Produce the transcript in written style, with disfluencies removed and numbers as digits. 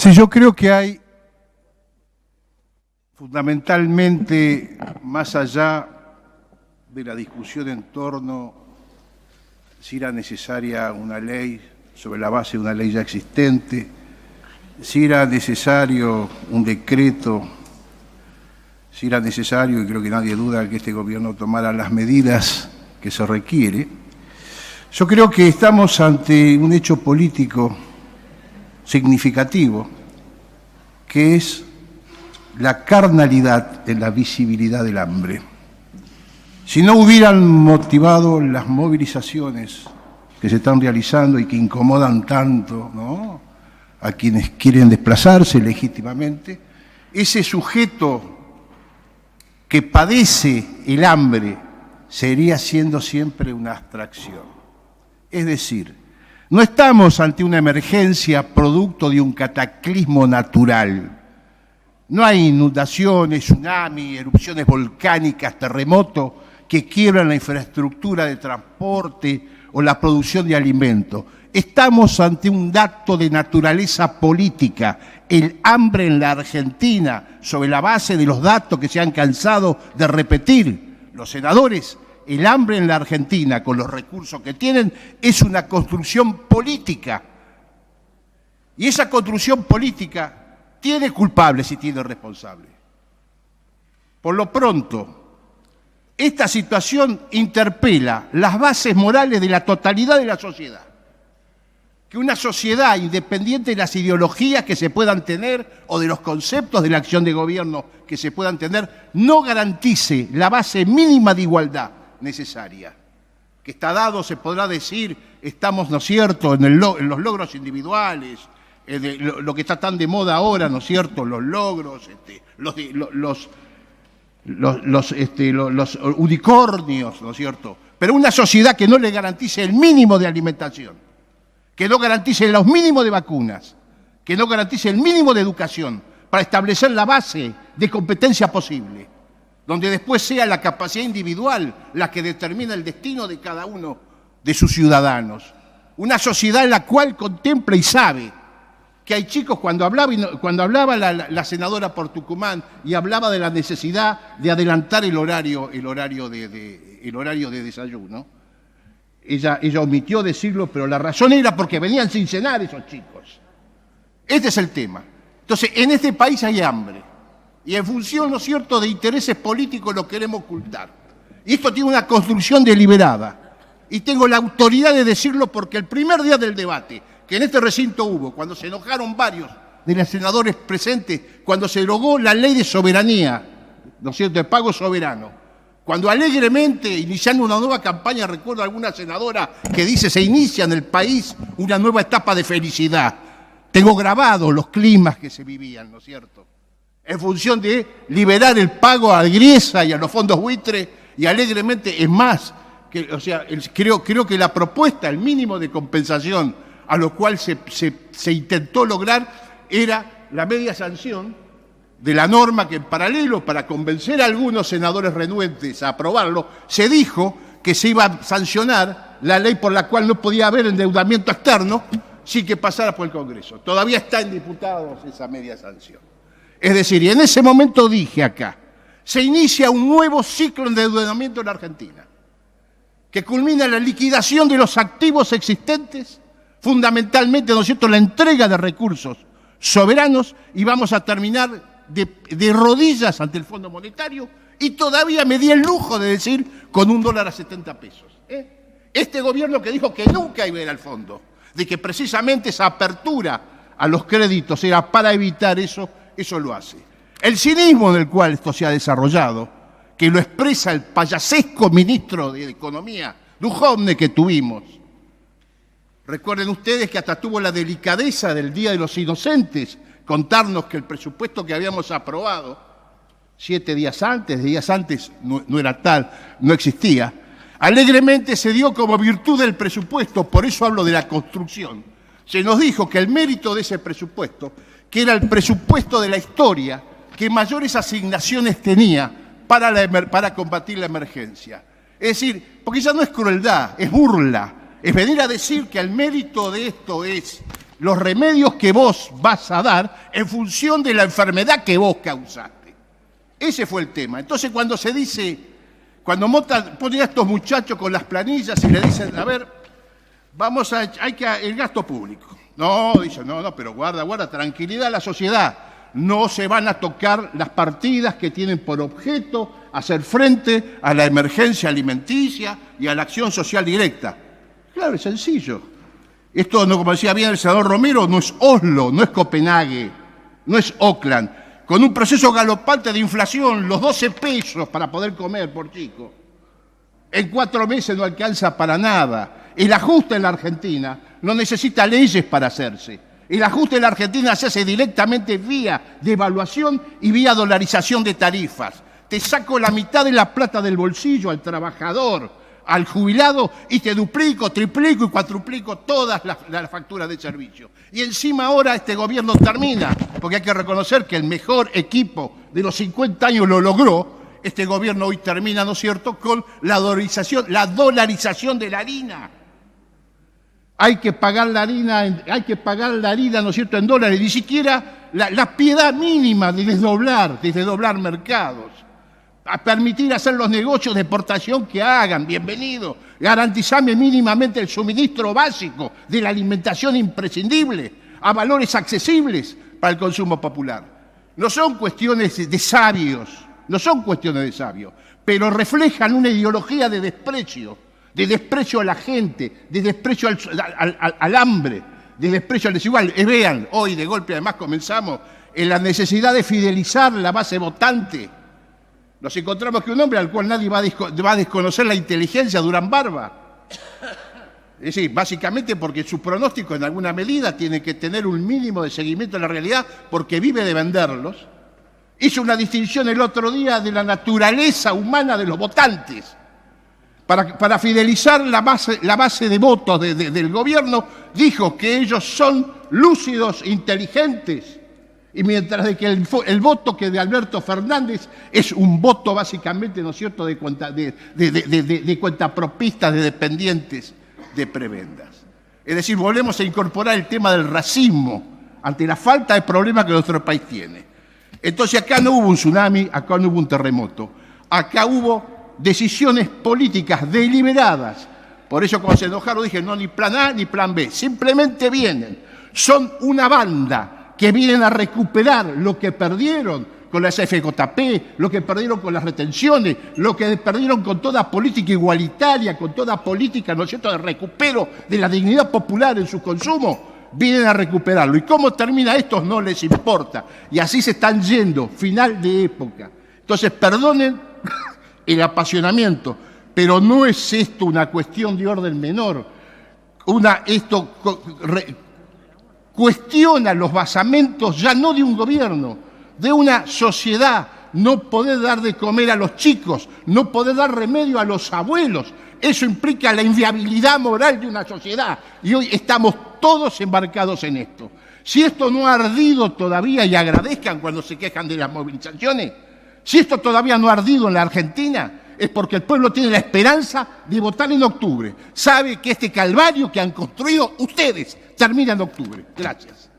Sí, yo creo que hay fundamentalmente, más allá de la discusión en torno si era necesaria una ley sobre la base de una ley ya existente, si era necesario un decreto, si era necesario, y creo que nadie duda que este gobierno tomara las medidas que se requiere, yo creo que estamos ante un hecho político significativo, que es la carnalidad en la visibilidad del hambre. Si no hubieran motivado las movilizaciones que se están realizando y que incomodan tanto, ¿no?, a quienes quieren desplazarse legítimamente, ese sujeto que padece el hambre seguiría siendo siempre una abstracción. Es decir, no estamos ante una emergencia producto de un cataclismo natural. No hay inundaciones, tsunamis, erupciones volcánicas, terremotos que quiebran la infraestructura de transporte o la producción de alimentos. Estamos ante un dato de naturaleza política, el hambre en la Argentina, sobre la base de los datos que se han cansado de repetir los senadores. El hambre en la Argentina, con los recursos que tienen, es una construcción política. Y esa construcción política tiene culpables y tiene responsables. Por lo pronto, esta situación interpela las bases morales de la totalidad de la sociedad. Que una sociedad, independiente de las ideologías que se puedan tener o de los conceptos de la acción de gobierno que se puedan tener, no garantice la base mínima de igualdad necesaria. Que está dado, se podrá decir, estamos, ¿no es cierto?, en los logros individuales, lo que está tan de moda ahora, ¿no es cierto?, los logros, los unicornios, ¿no es cierto? Pero una sociedad que no le garantice el mínimo de alimentación, que no garantice los mínimos de vacunas, que no garantice el mínimo de educación para establecer la base de competencia posible, donde después sea la capacidad individual la que determina el destino de cada uno de sus ciudadanos. Una sociedad en la cual contempla y sabe que hay chicos, cuando hablaba la senadora por Tucumán y hablaba de la necesidad de adelantar el horario de desayuno, ella omitió decirlo, pero la razón era porque venían sin cenar esos chicos. Este es el tema. Entonces, en este país hay hambre. Y en función, ¿no es cierto?, de intereses políticos lo queremos ocultar. Y esto tiene una construcción deliberada. Y tengo la autoridad de decirlo porque el primer día del debate, que en este recinto hubo, cuando se enojaron varios de los senadores presentes, cuando se derogó la ley de soberanía, ¿no es cierto?, de pago soberano, cuando alegremente, iniciando una nueva campaña, recuerdo a alguna senadora que dice, se inicia en el país una nueva etapa de felicidad. Tengo grabados los climas que se vivían, ¿no es cierto?, en función de liberar el pago a Griesa y a los fondos buitre, y alegremente, es más, creo que la propuesta, el mínimo de compensación a lo cual se intentó lograr, era la media sanción de la norma que, en paralelo, para convencer a algunos senadores renuentes a aprobarlo, se dijo que se iba a sancionar la ley por la cual no podía haber endeudamiento externo sin que pasara por el Congreso. Todavía está en diputados esa media sanción. Es decir, y en ese momento dije acá, se inicia un nuevo ciclo de endeudamiento en la Argentina, que culmina en la liquidación de los activos existentes, fundamentalmente, ¿no es cierto?, la entrega de recursos soberanos, y vamos a terminar de rodillas ante el Fondo Monetario, y todavía me di el lujo de decir con $1 a 70 pesos. Este gobierno que dijo que nunca iba a ir al fondo, de que precisamente esa apertura a los créditos era para evitar eso lo hace. El cinismo en el cual esto se ha desarrollado, que lo expresa el payasesco ministro de Economía, Duhovne, que tuvimos. Recuerden ustedes que hasta tuvo la delicadeza del Día de los Inocentes contarnos que el presupuesto que habíamos aprobado 7 días antes no era tal, no existía. Alegremente se dio como virtud del presupuesto, por eso hablo de la construcción. Se nos dijo que el mérito de ese presupuesto, que era el presupuesto de la historia, que mayores asignaciones tenía para combatir la emergencia. Es decir, porque ya no es crueldad, es burla. Es venir a decir que el mérito de esto es los remedios que vos vas a dar en función de la enfermedad que vos causaste. Ese fue el tema. Entonces, cuando se dice, cuando Mota pone a estos muchachos con las planillas y le dicen, a ver, el gasto público. No, dicen, no, pero guarda, tranquilidad a la sociedad. No se van a tocar las partidas que tienen por objeto hacer frente a la emergencia alimenticia y a la acción social directa. Claro, es sencillo. Esto, no, como decía bien el senador Romero, no es Oslo, no es Copenhague, no es Oakland. Con un proceso galopante de inflación, los 12 pesos para poder comer por chico, en 4 meses no alcanza para nada. El ajuste en la Argentina no necesita leyes para hacerse. El ajuste en la Argentina se hace directamente vía devaluación y vía dolarización de tarifas. Te saco la mitad de la plata del bolsillo al trabajador, al jubilado, y te duplico, triplico y cuatruplico todas las facturas de servicio. Y encima ahora este gobierno termina, porque hay que reconocer que el mejor equipo de los 50 años lo logró. Este gobierno hoy termina, ¿no es cierto?, con la dolarización de la harina. Hay que pagar la harina, ¿no es cierto?, en dólares. Ni siquiera la piedad mínima de desdoblar mercados. A permitir hacer los negocios de exportación que hagan, bienvenido. Garantizarme mínimamente el suministro básico de la alimentación imprescindible a valores accesibles para el consumo popular. No son cuestiones de sabios, pero reflejan una ideología de desprecio a la gente, de desprecio al hambre, de desprecio al desigual. Vean, hoy de golpe además comenzamos en la necesidad de fidelizar la base votante. Nos encontramos que un hombre al cual nadie va a desconocer la inteligencia, Durán Barba. Es decir, básicamente porque su pronóstico en alguna medida tiene que tener un mínimo de seguimiento de la realidad porque vive de venderlos. Hizo una distinción el otro día de la naturaleza humana de los votantes. Para fidelizar la base de votos del gobierno, dijo que ellos son lúcidos, inteligentes. Y mientras de que el voto que de Alberto Fernández es un voto básicamente, ¿no es cierto?, de cuentapropistas, de dependientes de prebendas. Es decir, volvemos a incorporar el tema del racismo ante la falta de problemas que nuestro país tiene. Entonces acá no hubo un tsunami, acá no hubo un terremoto, acá hubo decisiones políticas deliberadas. Por eso cuando se enojaron dije, no, ni plan A ni plan B, simplemente vienen. Son una banda que vienen a recuperar lo que perdieron con la CFJP, lo que perdieron con las retenciones, lo que perdieron con toda política igualitaria, con toda política, ¿no es cierto?, de recupero de la dignidad popular en su consumo, vienen a recuperarlo. ¿Y cómo termina esto? No les importa. Y así se están yendo, final de época. Entonces, perdonen el apasionamiento, pero no es esto una cuestión de orden menor. Cuestiona los basamentos ya no de un gobierno, de una sociedad. No poder dar de comer a los chicos, no poder dar remedio a los abuelos. Eso implica la inviabilidad moral de una sociedad. Y hoy estamos todos embarcados en esto. Si esto no ha ardido todavía, y agradezcan cuando se quejan de las movilizaciones, si esto todavía no ha ardido en la Argentina, es porque el pueblo tiene la esperanza de votar en octubre. Sabe que este calvario que han construido ustedes termina en octubre. Gracias.